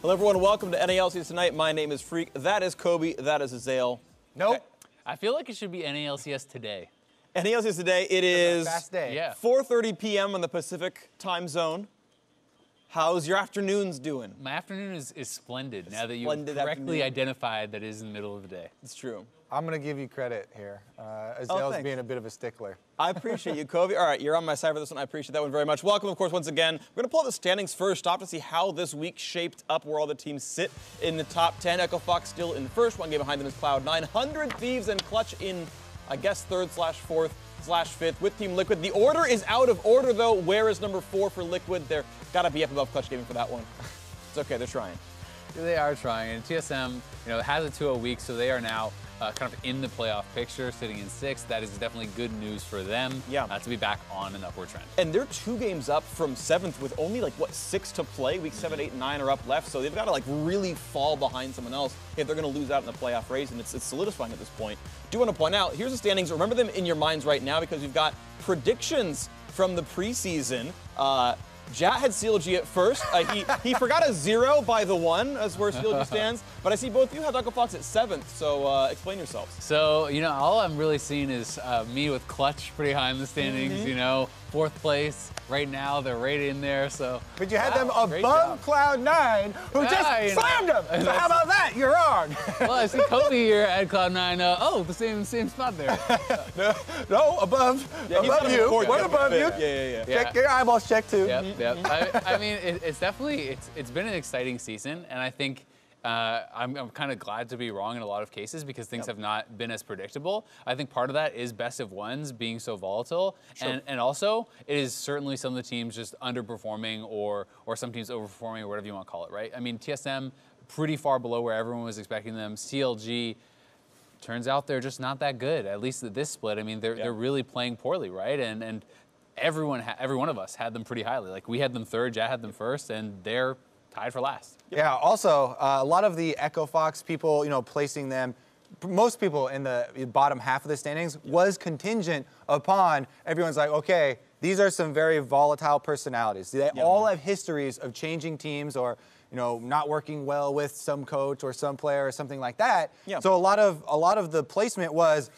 Hello, everyone. Welcome to NALCS tonight. My name is Phreak. That is Kobe. That is Azael. Nope. I feel like it should be NALCS today. NALCS today. It is fast day. Yeah. 4:30 p.m. on the Pacific time zone. How's your afternoons doing? My afternoon is splendid now that you Splendid correctly afternoon. identified that it is in the middle of the day. It's true. I'm going to give you credit here. Azael's thanks. being a bit of a stickler. I appreciate you, Kobe. All right, you're on my side for this one. I appreciate that one very much. Welcome, of course, once again. We're going to pull out the standings first off to see how this week shaped up, where all the teams sit in the top 10. Echo Fox still in first. One game behind them is Cloud9. 100 Thieves and Clutch in, I guess, third/fourth/fifth with Team Liquid. The order is out of order, though. Where is number 4 for Liquid? They're got to be up above Clutch Gaming for that one. It's okay. They're trying. They are trying. And TSM, has a 2-0 week, so they are now kind of in the playoff picture, sitting in 6th. That is definitely good news for them. Yeah. To be back on an upward trend. And they're 2 games up from 7th with only, 6 to play. Week 7, 8, and 9 are up left, so they've got to, really fall behind someone else if they're going to lose out in the playoff race, and it's solidifying at this point. Do want to point out, here's the standings. Remember them in your minds right now because we've got predictions from the preseason. Jat had CLG at first. He forgot a 0 by the 1 as where CLG stands. But I see both of you have Echo Fox at 7th, so explain yourselves. So, all I'm really seeing is me with Clutch pretty high in the standings, 4th place. Right now, they're right in there, so. But you had them great above Cloud9, who just slammed them. So how about that? You're wrong. Well, I see Kobe here at Cloud9. The same spot there. No, above you. What above you? Yeah. Check your eyeballs, check too. Yep. I mean, it's definitely it's been an exciting season, and I think I'm kind of glad to be wrong in a lot of cases because things have not been as predictable. I think part of that is best of ones being so volatile, and also it is certainly some of the teams just underperforming or some teams overperforming or whatever you want to call it, right? I mean, TSM pretty far below where everyone was expecting them. CLG. Turns out they're just not that good, at least at this split. I mean, they're really playing poorly, right? And every one of us had them pretty highly. Like, we had them 3rd, Jat had them 1st, and they're tied for last. Yeah, also, a lot of the Echo Fox people, placing them, most people in the bottom half of the standings was contingent upon everyone's like, okay, these are some very volatile personalities. They all have histories of changing teams or not working well with some coach or some player or something like that. Yeah. So a lot of the placement was,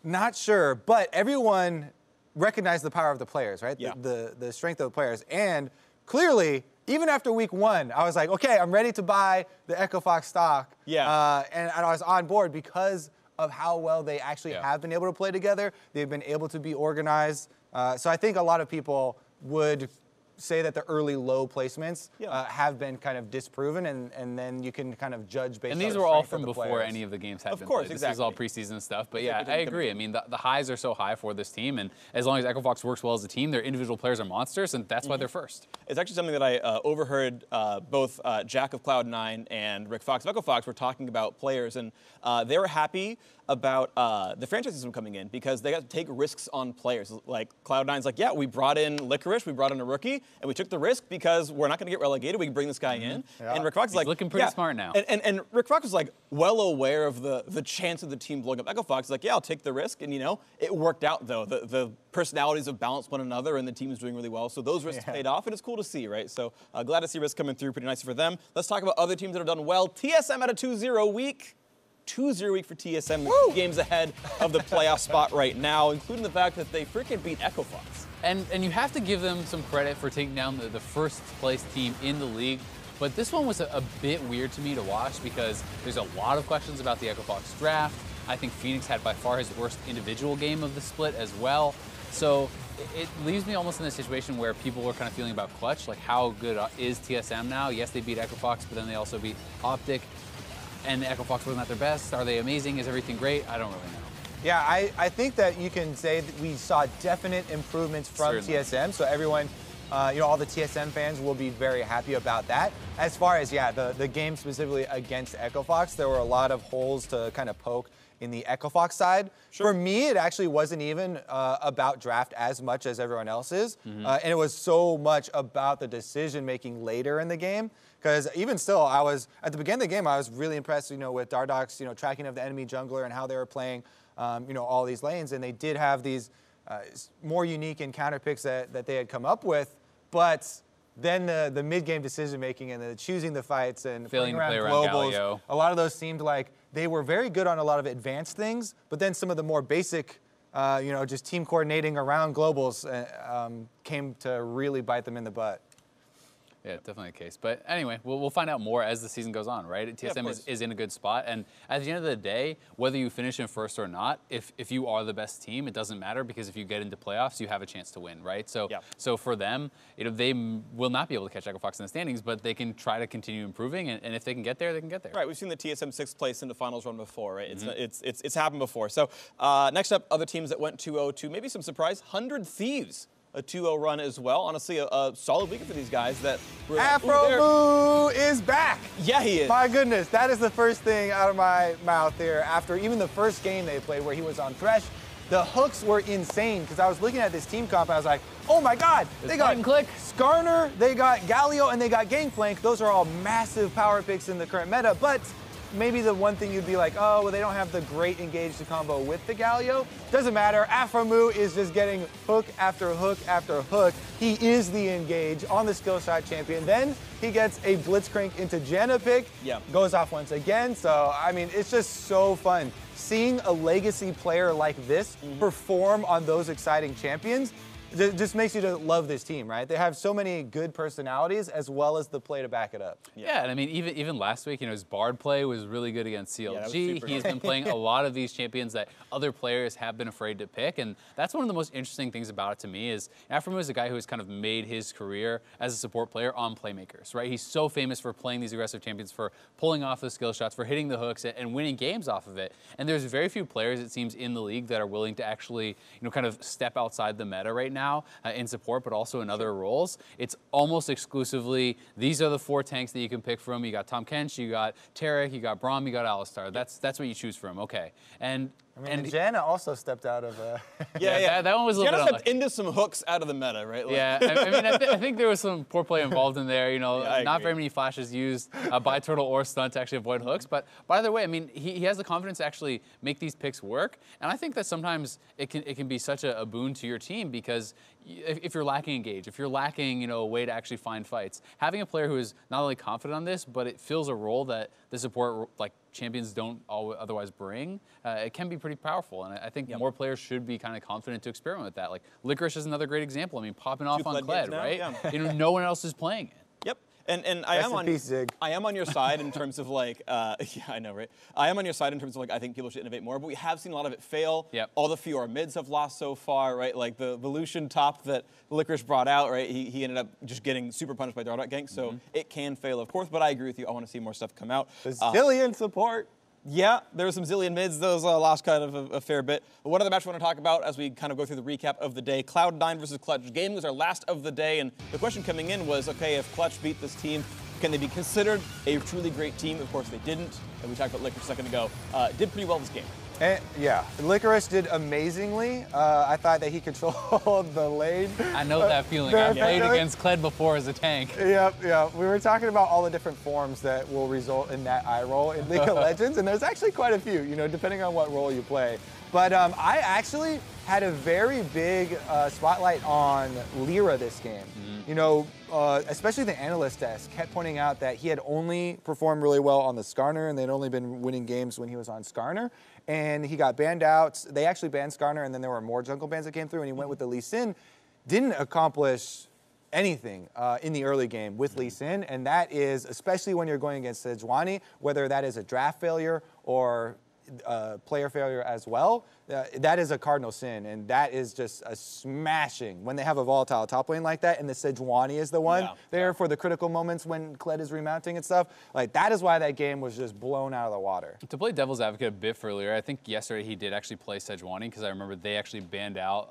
not sure, but everyone recognized the power of the players, right? Yeah. The strength of the players. And clearly, even after week 1, I was like, okay, I'm ready to buy the Echo Fox stock. Yeah. And I was on board because of how well they actually have been able to play together. They've been able to be organized. So I think a lot of people would say that the early low placements have been kind of disproven, and then you can kind of judge based on the And these were all strength from of the before players. any of the games had been course, played. exactly. This is all preseason stuff. But yeah, I agree. I mean, the highs are so high for this team, and as long as Echo Fox works well as a team, their individual players are monsters, and that's why they're first. It's actually something that I overheard both Jack of Cloud9 and Rick Fox of Echo Fox were talking about players, and they were happy about the franchise system coming in because they got to take risks on players. Like Cloud9's like, yeah, we brought in Licorice, we brought in a rookie, and we took the risk because we're not going to get relegated. We can bring this guy in. Yeah. And Rick Fox is like, looking pretty smart now. And Rick Fox was like well aware of the chance of the team blowing up. Echo Fox is like, yeah, I'll take the risk, and it worked out though. The personalities have balanced one another, and the team is doing really well. So those risks paid off, and it's cool to see, right? So glad to see risks coming through. Pretty nice for them. Let's talk about other teams that have done well. TSM had a 2-0 week. 2-0 week for TSM, 2 games ahead of the playoff spot right now, including the fact that they freaking beat Echo Fox. And you have to give them some credit for taking down the first place team in the league. But this one was a bit weird to me to watch because there's a lot of questions about the Echo Fox draft. I think Phoenix had by far his worst individual game of the split as well. So it leaves me almost in a situation where people were kind of feeling about Clutch, like how good is TSM now? Yes, they beat Echo Fox, but then they also beat Optic. And Echo Fox wasn't at their best. Are they amazing? Is everything great? I don't really know. Yeah, I think that you can say that we saw definite improvements from TSM. So everyone, all the TSM fans will be very happy about that. As far as, the game specifically against Echo Fox, there were a lot of holes to kind of poke in the Echo Fox side. For me, it actually wasn't even about draft as much as everyone else's. And it was so much about the decision-making later in the game. Because even still, at the beginning of the game, I was really impressed, with Dardoc's, tracking of the enemy jungler and how they were playing, all these lanes. And they did have these more unique encounter picks that they had come up with. But then the mid-game decision-making and the choosing the fights and failing playing to around play around globals, Galio. a lot of those seemed like they were very good on a lot of advanced things, but then some of the more basic, just team coordinating around globals came to really bite them in the butt. Yeah, definitely a case. But anyway, we'll find out more as the season goes on, right? TSM is in a good spot. And at the end of the day, whether you finish in first or not, if you are the best team, it doesn't matter because if you get into playoffs, you have a chance to win, right? So for them, they will not be able to catch Echo Fox in the standings, but they can try to continue improving. And if they can get there, they can get there. Right, we've seen the TSM 6th place in the finals run before, right? It's happened before. So next up, other teams that went 2-0 to maybe some surprise, 100 Thieves. A 2-0 run as well. Honestly, a solid weekend for these guys that were Aphromoo is back. Yeah, he is. My goodness, that is the first thing out of my mouth here after even the first game they played where he was on Thresh. The hooks were insane because I was looking at this team comp and I was like, oh my God, they got Skarner, they got Galio, and they got Gangplank. Those are all massive power picks in the current meta, but maybe the one thing you'd be like, oh, well, they don't have the great engage to combo with the Galio. Doesn't matter. Aphromoo is just getting hook after hook after hook. He is the engage on the Skillshot champion. Then he gets a Blitzcrank into Janna pick, goes off once again. So, I mean, it's just so fun. Seeing a legacy player like this perform on those exciting champions just makes you to love this team, right? They have so many good personalities as well as the play to back it up. Yeah, and I mean, even last week, his Bard play was really good against CLG. He's been playing a lot of these champions that other players have been afraid to pick, and that's one of the most interesting things about it to me is Aphromoo is a guy who has kind of made his career as a support player on playmakers, right? He's so famous for playing these aggressive champions, for pulling off the skill shots, for hitting the hooks and winning games off of it. And there's very few players, it seems, in the league that are willing to actually, kind of step outside the meta right now. In support, but also in other roles. It's almost exclusively, these are the 4 tanks that you can pick from. You got Tahm Kench, you got Taric, you got Braum, you got Alistar. That's what you choose from, okay. And Janna also stepped out of that one was a little bit stepped into some hooks out of the meta, right? Like, I think there was some poor play involved in there. Not very many flashes used by Turtle or Stunt to actually avoid hooks. But by the way, I mean, he has the confidence to actually make these picks work. And I think that sometimes it can be such a boon to your team because if you're lacking engage, if you're lacking, a way to actually find fights, having a player who is not only confident on this, but it fills a role that the support champions don't otherwise bring, it can be pretty powerful. And I think more players should be kind of confident to experiment with that. Like Licorice is another great example. I mean, popping off on Kled, right? Yeah. No one else is playing it. Yep. And I am on your side in terms of yeah, I know, right? I am on your side in terms of I think people should innovate more, but we have seen a lot of it fail. All the Fiora mids have lost so far, right? Like the Volution top that Licorice brought out, right? He ended up just getting super punished by Dark Gank, so it can fail, of course, but I agree with you. I want to see more stuff come out. Zillion support. Yeah, there were some Zillion mids. Those lost kind of a fair bit. But one other match we want to talk about as we kind of go through the recap of the day. Cloud9 versus Clutch. Game was our last of the day, and the question coming in was, okay, if Clutch beat this team, can they be considered a truly great team? Of course, they didn't. And we talked about Licorice a second ago. Did pretty well this game. Yeah, Licorice did amazingly. I thought that he controlled the lane. I know that feeling. I played against Kled before as a tank. Yep. We were talking about all the different forms that will result in that eye roll in League of Legends, and there's actually quite a few, depending on what role you play. But I actually had a very big spotlight on Lyra this game. Especially the analyst desk kept pointing out that he had only performed really well on the Skarner, and they'd only been winning games when he was on Skarner. And he got banned out. They actually banned Skarner, and then there were more jungle bans that came through, and he went with the Lee Sin. Didn't accomplish anything in the early game with Lee Sin, and that is, especially when you're going against Sejuani, whether that is a draft failure or player failure as well, that is a cardinal sin, and that is just a smashing when they have a volatile top lane like that, and the Sejuani is the one there for the critical moments when Kled is remounting and stuff. That is why that game was just blown out of the water. To play devil's advocate a bit earlier, I think yesterday he did actually play Sejuani because I remember they actually banned out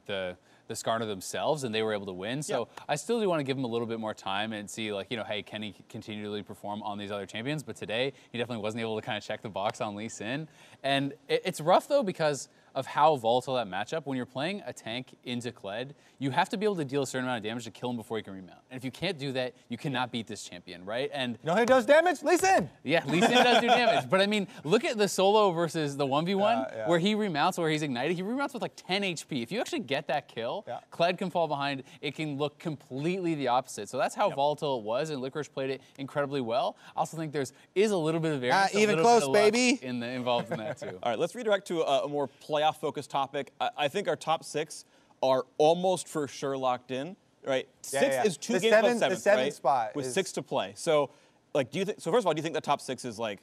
the Skarner themselves, and they were able to win. So I still do want to give him a little bit more time and see, hey, can he continually perform on these other champions? But today, he definitely wasn't able to kind of check the box on Lee Sin. And it's rough, though, because of how volatile that matchup. When you're playing a tank into Kled, you have to be able to deal a certain amount of damage to kill him before he can remount. And if you can't do that, you cannot beat this champion, right? And you know who does damage? Lee Sin. Yeah, Lee Sin does do damage. But I mean, look at the solo versus the 1v1 where he remounts, where he's ignited. He remounts with like 10 HP. If you actually get that kill, Kled can fall behind. It can look completely the opposite. So that's how volatile it was, and Licorice played it incredibly well. I also think is a little bit of variance. Even close, baby. Involved in that too. All right, let's redirect to a more playoff-focused topic. I think our top 6 are almost for sure locked in, right? 6 is 2 games above 7th, the 7th right? spot with is 6 to play. So, like, do you think? So first of all, do you think the top 6 is like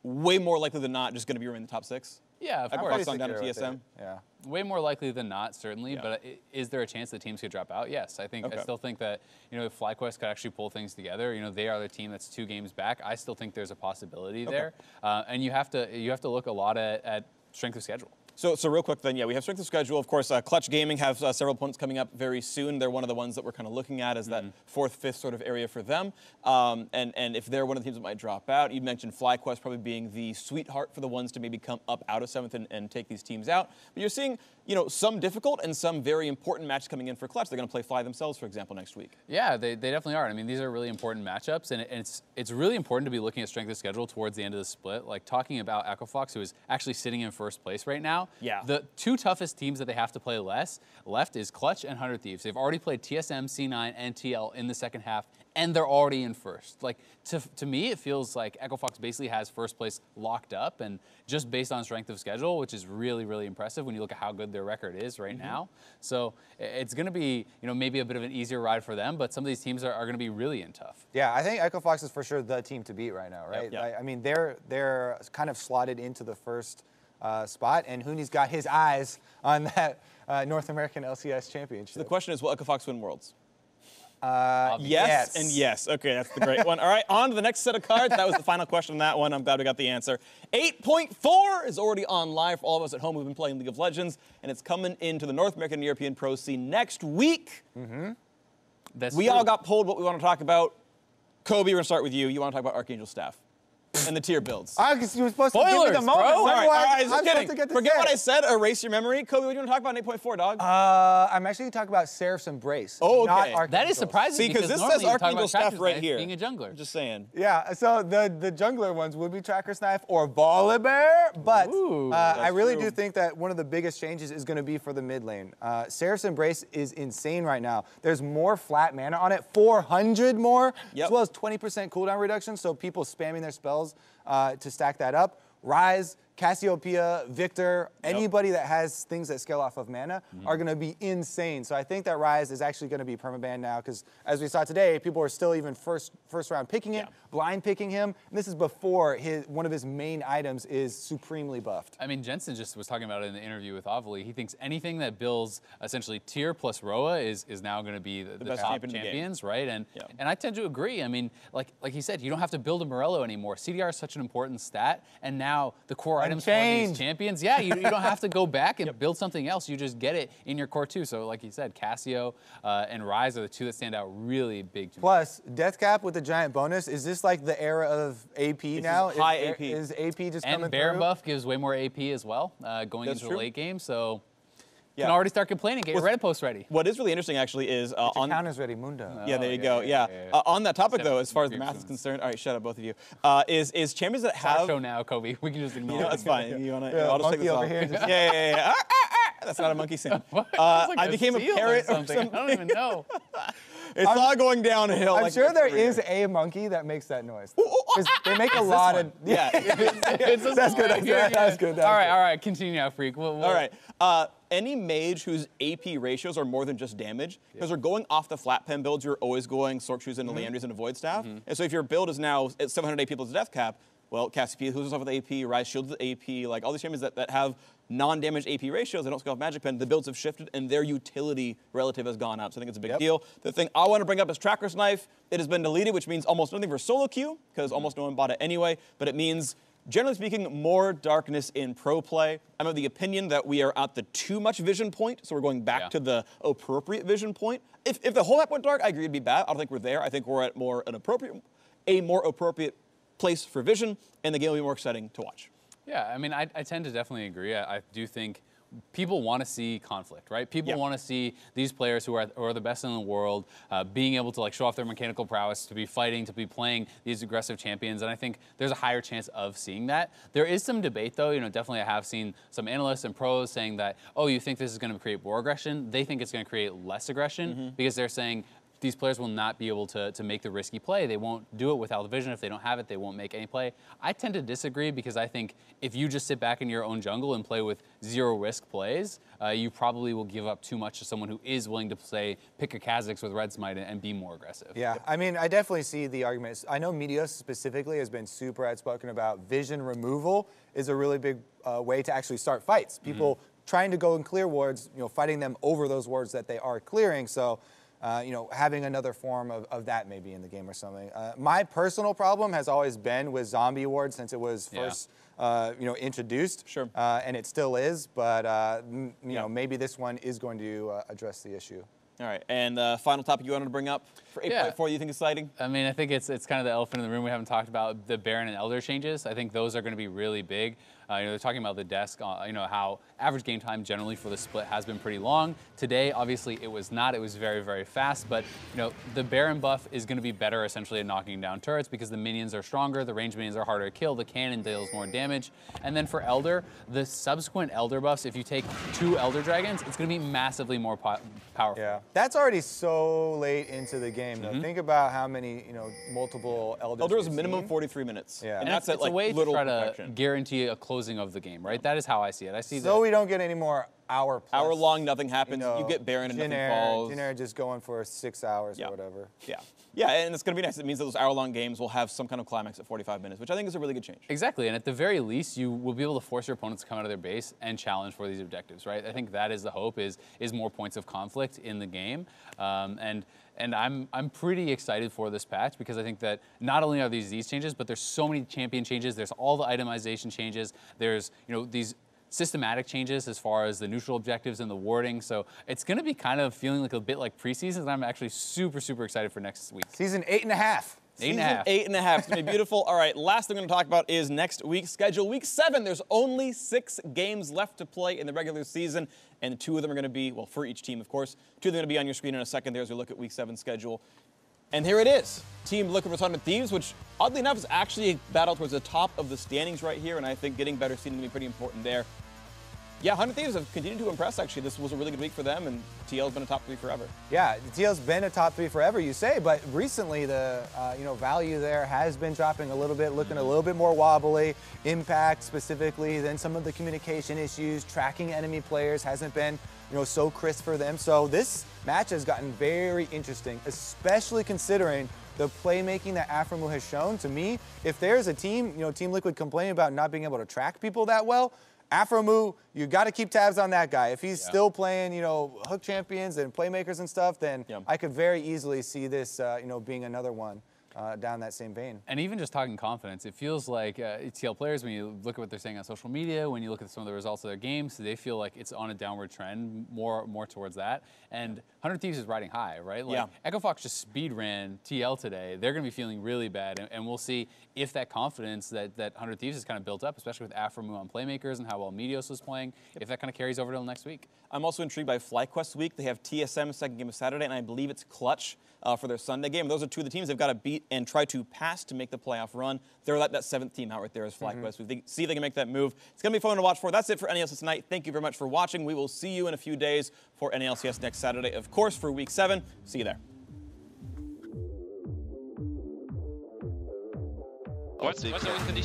way more likely than not just going to be in the top 6? Yeah, of course. course. On down to TSM. Yeah. Way more likely than not, certainly. But is there a chance that teams could drop out? Yes, I still think that if FlyQuest could actually pull things together, they are the team that's 2 games back. I still think there's a possibility there, and you have to look a lot at strength of schedule. So real quick then, we have strength of schedule. Of course, Clutch Gaming have several opponents coming up very soon. They're one of the ones that we're kind of looking at as that 4th, 5th sort of area for them. And if they're one of the teams that might drop out, you mentioned FlyQuest probably being the sweetheart for the ones to maybe come up out of 7th and take these teams out. But you're seeing, some difficult and some very important matches coming in for Clutch. They're going to play Fly themselves, for example, next week. Yeah, they definitely are. I mean, these are really important matchups, and it's really important to be looking at strength of schedule towards the end of the split. Like talking about Echo Fox, who is actually sitting in 1st place right now. Yeah. The 2 toughest teams that they have to play left is Clutch and 100 Thieves. They've already played TSM, C9, and TL in the second half, and they're already in 1st. Like, to me, it feels like Echo Fox basically has 1st place locked up, and just based on strength of schedule, which is really, really impressive when you look at how good their record is right now. So it's going to be, maybe a bit of an easier ride for them, but some of these teams are going to be really tough. Yeah, I think Echo Fox is for sure the team to beat right now, right? Yep. I mean, they're kind of slotted into the 1st spot, and Hooney's got his eyes on that North American LCS championship. So the question is, will Echo Fox win Worlds? Yes and yes. Okay, that's the great one. All right, on to the next set of cards. That was the final question on that one. I'm glad we got the answer. 8.4 is already on live for all of us at home who've been playing League of Legends, and it's coming into the North American and European Pro scene next week. We all got pulled what we want to talk about. Kobe, we're going to start with you. You want to talk about Archangel Staff and the tier builds. You were supposed to give me the moment. Bro. All right, I'm kidding. supposed to get to Forget say what it. I said. Erase your memory. Kobe, what do you want to talk about in 8.4, dog? I'm actually going to talk about Seraph's Embrace. Oh, okay. Not Archangel. That is surprising. See, because this normally says you talk Archangel about Staff Tracker's right Knife here. Being a jungler. Just saying. Yeah, so the jungler ones would be Tracker's Knife or Volibear, but I really do think that one of the biggest changes is going to be for the mid lane. Seraph's Embrace is insane right now. There's more flat mana on it, 400 more, as well as 20% cooldown reduction, so people spamming their spells to stack that up. Ryze, Cassiopeia, Victor, anybody that has things that scale off of mana are going to be insane. So I think that Ryze is actually going to be permabanned now because, as we saw today, people are still even first round picking it, blind picking him. And this is before one of his main items is supremely buffed. I mean, Jensen just was talking about it in the interview with Avali. He thinks anything that builds essentially tier plus Roa is now going to be the best top champion in the champions, right? And I tend to agree. I mean, like he said, you don't have to build a Morello anymore. CDR is such an important stat, and now the core items for these champions, you don't have to go back and build something else. You just get it in your core too. So like you said, Cassio and Ryze are the 2 that stand out really big to me. Plus, Death Cap with the giant bonus. Is this like the era of AP now? High AP. Is AP just and coming Bear through? buff gives way more AP as well going into the late game. So you can Yeah. already start complaining. Get your Reddit post ready. What is really interesting, actually, is on Counters ready, Mundo. yeah, there you go. Yeah. On that topic, though, as far as the math is concerned, all right, shut up, both of you. Is champions that Our have show now, Kobe. We can just ignore you know, it. that's fine. You wanna? Yeah, I'll just take monkey this over off. here just- Yeah. That's not a monkey sound. It's like I became a seal or parrot or something. I don't even know. It's all going downhill. I'm like sure this there career. is a monkey that makes that noise. 'Cause they make a lot of. Yeah. It's this That's good, one. that's good. All right. Continue now, Phreak. All right. Any mage whose AP ratios are more than just damage, because we're going off the flat pen builds, you're always going Sork Shoes into Leandries into Void Staff. And so if your build is now at 700 AP plus Death Cap, well, Cassiopeia, who's off with AP, Ryze shields with AP, like all these champions that have non-damage AP ratios, they don't scale off Magic Pen, the builds have shifted and their utility relative has gone up. So I think it's a big deal. The thing I want to bring up is Tracker's Knife. It has been deleted, which means almost nothing for solo queue, because almost no one bought it anyway, but it means, generally speaking, more darkness in pro play. I'm of the opinion that we are at the too much vision point, so we're going back to the appropriate vision point. If the whole map went dark, I agree it'd be bad. I don't think we're there. I think we're at a more appropriate place for vision, and the game will be more exciting to watch. Yeah, I mean, I tend to definitely agree. I do think people want to see conflict, right? People want to see these players who are the best in the world being able to like show off their mechanical prowess, to be fighting, to be playing these aggressive champions, and I think there's a higher chance of seeing that. There is some debate, though. You know, definitely I have seen some analysts and pros saying that, oh, you think this is going to create more aggression? They think it's going to create less aggression because they're saying these players will not be able to make the risky play. They won't do it without the vision. If they don't have it, they won't make any play. I tend to disagree because I think if you just sit back in your own jungle and play with zero risk plays, you probably will give up too much to someone who is willing to, say, pick a Kha'Zix with Red Smite and be more aggressive. Yeah, I mean, I definitely see the arguments. I know Meteos specifically has been super outspoken about vision removal is a really big way to actually start fights. People trying to go and clear wards, you know, fighting them over those wards that they are clearing. So, you know, having another form of that maybe in the game or something. My personal problem has always been with zombie wards since it was first, you know, introduced. Sure. And it still is, but you know, maybe this one is going to address the issue. All right, and final topic you wanted to bring up for 8.4 you think is exciting? I mean, I think it's kind of the elephant in the room we haven't talked about, the Baron and Elder changes. I think those are going to be really big. You know, they're talking about the desk, you know, how average game time generally for the split has been pretty long. Today, obviously, it was not. It was very, very fast. But, you know, the Baron buff is going to be better essentially at knocking down turrets because the minions are stronger, the ranged minions are harder to kill, the cannon deals more damage. And then for Elder, the subsequent Elder buffs, if you take 2 Elder Dragons, it's going to be massively more powerful. Yeah, that's already so late into the game, though. Think about how many, you know, multiple Elders. Elder is a minimum 43 minutes. Yeah. And that's it's like a way to little try perfection. to guarantee a closing of the game, right? That is how I see it. I see so we don't get any more hour plus. Hour long, nothing happens. You know, you get Baron and nothing Jin falls. Air just going for 6 hours or whatever. Yeah. Yeah, and it's going to be nice. It means that those hour-long games will have some kind of climax at 45 minutes, which I think is a really good change. Exactly, and at the very least, you will be able to force your opponents to come out of their base and challenge for these objectives, right? I think that is the hope, is more points of conflict in the game, and I'm pretty excited for this patch because I think that not only are these changes, but there's so many champion changes. There's all the itemization changes. There's, you know, these systematic changes as far as the neutral objectives and the warding. So it's going to be kind of feeling like a bit like preseason, and I'm actually super, super excited for next week. Season 8.5. Season 8.5. It's going to be beautiful. All right, last thing we're going to talk about is next week's schedule. Week 7, there's only 6 games left to play in the regular season, and 2 of them are going to be, well, for each team, of course. 2 of them are going to be on your screen in a second there as we look at Week 7 schedule. And here it is. Team Liquid vs. 100 Thieves, which, oddly enough, is actually a battle towards the top of the standings right here, and I think getting better seeding will be pretty important there. Yeah, 100 Thieves have continued to impress, actually. This was a really good week for them, and TL's been a top 3 forever. Yeah, TL's been a top 3 forever, you say, but recently the you know, value there has been dropping a little bit, looking a little bit more wobbly. Impact specifically, then some of the communication issues, tracking enemy players hasn't been, you know, so crisp for them. So this match has gotten very interesting, especially considering the playmaking that Aphromoo has shown. To me, if there's a team, you know, Team Liquid complaining about not being able to track people that well, Aphromoo, you got to keep tabs on that guy. If he's still playing, you know, hook champions and playmakers and stuff, then I could very easily see this, you know, being another one down that same vein. And even just talking confidence, it feels like TL players, when you look at what they're saying on social media, when you look at some of the results of their games, they feel like it's on a downward trend, more towards that. And 100 Thieves is riding high, right? Like, Echo Fox just speed ran TL today. They're going to be feeling really bad, and we'll see if that confidence that 100 Thieves has kind of built up, especially with Aphromoo on playmakers and how well Meteos was playing, if that kind of carries over till next week. I'm also intrigued by FlyQuest week. They have TSM second game of Saturday, and I believe it's Clutch for their Sunday game. Those are 2 of the teams they've got to beat and try to pass to make the playoff run. They're that 7th team out right there as FlyQuest. We see if they can make that move. It's going to be fun to watch for. That's it for NALCS tonight. Thank you very much for watching. We will see you in a few days for NALCS next Saturday, of course, for Week 7. See you there. What's the win condition?